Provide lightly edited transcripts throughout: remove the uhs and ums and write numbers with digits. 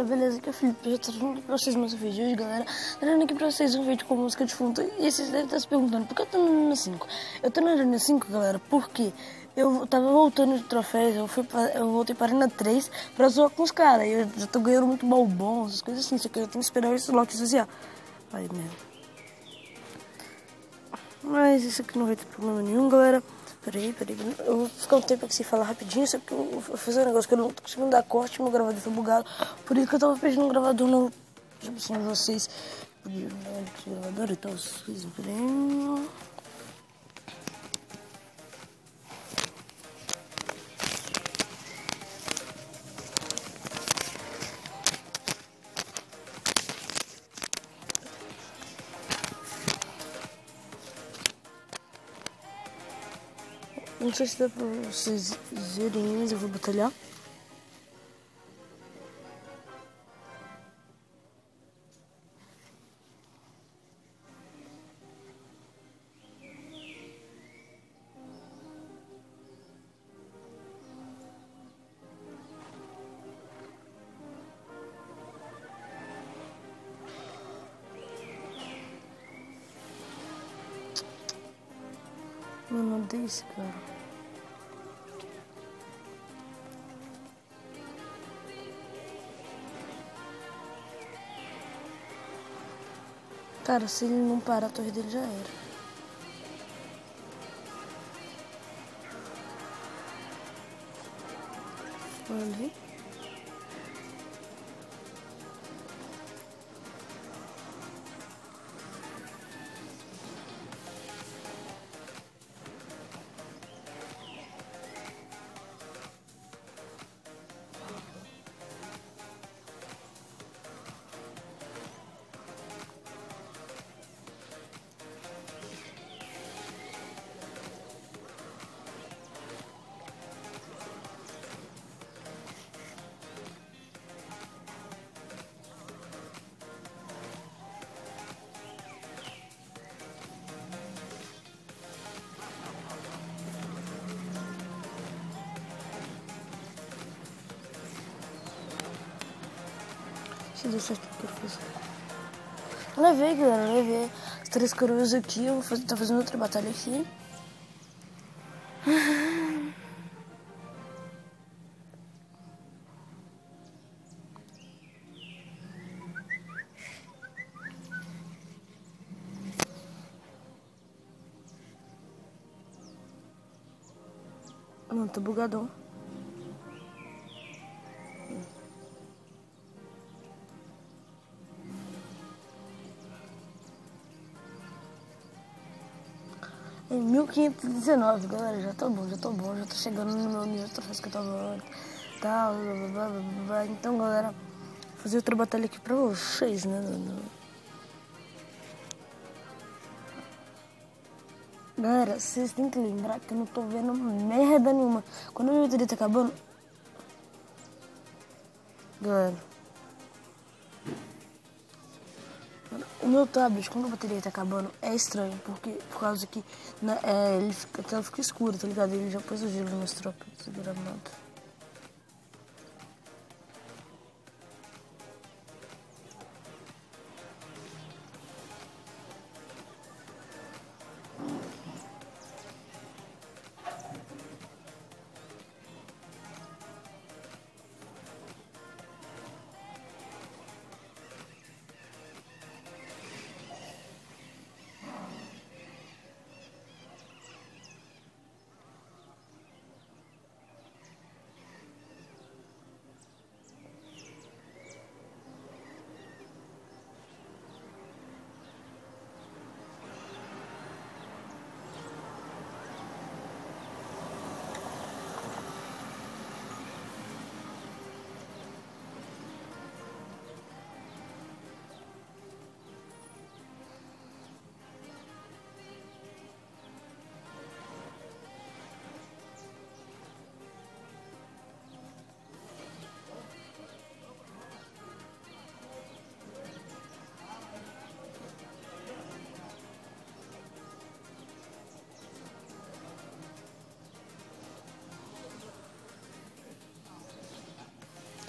Beleza, que é o Felipe, eu tô trazendo aqui pra vocês mais um vídeo hoje, galera. Trazendo aqui pra vocês um vídeo com música de fundo. E vocês devem estar se perguntando, por que eu tô na Arena 5? Eu tô na Arena 5, galera, porque eu tava voltando de troféus, eu voltei pra Arena 3 pra zoar com os caras. E eu já tô ganhando muito balbom, essas coisas assim, só que eu tenho que esperar esse lock social. Ai, merda. Mas isso aqui não vai ter problema nenhum, galera. Peraí. Eu vou ficar um tempo aqui sem falar rapidinho, só que eu vou fazer um negócio que eu não tô conseguindo dar corte, meu gravador tá bugado. Por isso que eu tava pedindo um gravador no... Tipo assim, vocês podiam dar esse gravador e tal, vocês peraí. Não sei se dá pra vocês verem, mas eu vou batalhar. Mano, odeio esse cara. Cara, se ele não parar, a torre dele já era. Ali. Se deu certo o que eu fiz. Levei, galera, levei as 3 coroas aqui. Eu vou tá fazendo outra batalha aqui. Mano, tá bugadão. É 1519, galera, já tô bom, já tô chegando no meu nível de troféus que eu tava antes, tal, blá, blá, blá. Então, galera, vou fazer outra batalha aqui pra vocês, né? Galera, vocês têm que lembrar que eu não tô vendo merda nenhuma. Quando o meu internet tá acabando... Galera... O meu tablet, quando a bateria tá acabando, é estranho, porque por causa que a tela fica escura, tá ligado? Ele já pôs o gelo nas minhas tropas, segurando nada.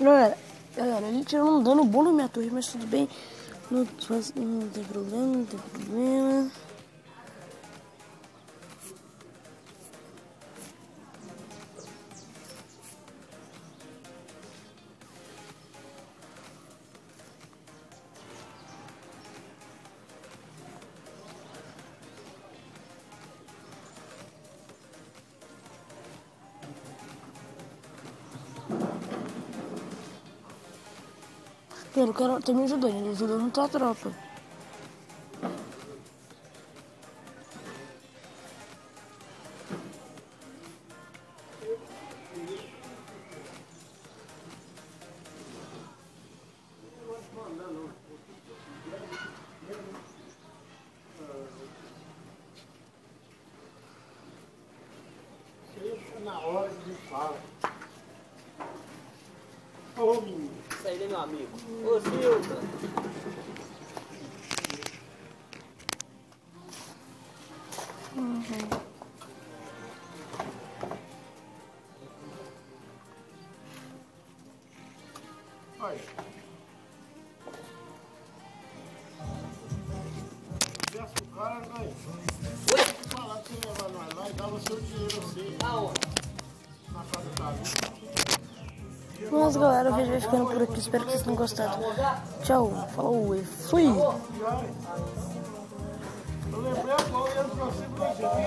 Galera, Galera, ele tirou um dano bom na minha torre, mas tudo bem. Não tem problema, não tem problema. Mano, o cara tá me ajudando, ele ajudou muito a tropa. Na hora que a gente fala. Ô, menino. Isso aí, né, meu amigo? Ô, Silva. Olha. Se o cara, nós. Oi? Falar que você levar nós lá e dava seu dinheiro assim. Aonde? Na casa do cara. Mas galera, o vídeo vai ficando por aqui, espero que vocês tenham gostado. Tchau, falou e fui! Eu lembrei agora, eu trouxe pra gente.